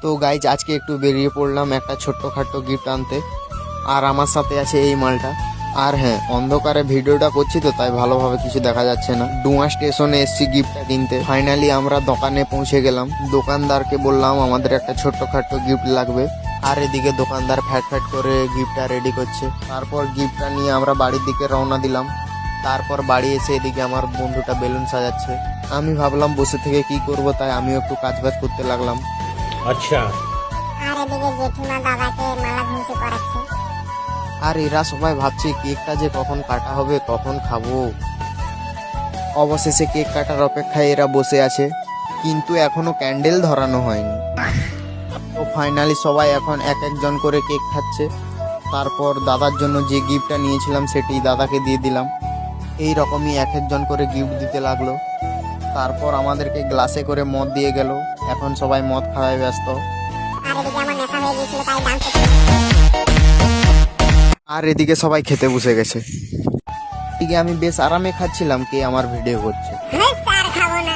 তো গাইজ আজকে একটু বেরিয়ে পড়লাম একটা ছোট্টখাট্টো গিফট আনতে। আর আমার সাথে আছে এই মালটা। আর হ্যাঁ, অন্ধকারে ভিডিওটা করছি তো তাই ভালোভাবে কিছু দেখা যাচ্ছে না। ডুয়া স্টেশনে এসছি গিফটটা কিনতে। ফাইনালি আমরা দোকানে পৌঁছে গেলাম। দোকানদারকে বললাম আমাদের একটা ছোট্টখাট্টো গিফট লাগবে। আর এদিকে দোকানদার ফ্যাট ফ্যাট করে গিফটটা রেডি করছে। তারপর গিফটটা নিয়ে আমরা বাড়ির দিকে রওনা দিলাম। তারপর বাড়ি এসে এদিকে আমার বন্ধুটা বেলুন সাজাচ্ছে। আমি ভাবলাম বসে থেকে কি করব, তাই আমিও একটু কাজবাজ করতে লাগলাম। अच्छा। আর এদিকে জেঠুনা দাদাকে মালা ঘুষি করাচ্ছে। আর এরা সবাই ভাবছে কেকটা যে কখন কাটা হবে, কখন খাবো। অবশেষে কেক কাটার অপেক্ষায় এরা বসে আছে, কিন্তু এখনো ক্যান্ডেল ধরানো হয়নি। তো ফাইনালি সবাই এখন এক একজন করে কেক খাচ্ছে। তারপর দাদার জন্য যে গিফটটা নিয়েছিলাম সেটি দাদাকে দিয়ে দিলাম। এই রকমই এক একজন করে গিফট দিতে লাগলো। তারপর আমাদেরকে গ্লাসে করে মদ দিয়ে গেল। এখন সবাই মদ খাওয়ায় ব্যস্ত। আর এদিকে আমার নেশা হয়ে গিয়েছিল তাই ডান্স করতে। আর এদিকে সবাই খেতে বসে গেছে। এদিকে আমি বেশ আরামে খাচ্ছিলাম, কে আমার ভিডিও করছে। হ্যাঁ, স্যার খাবো না।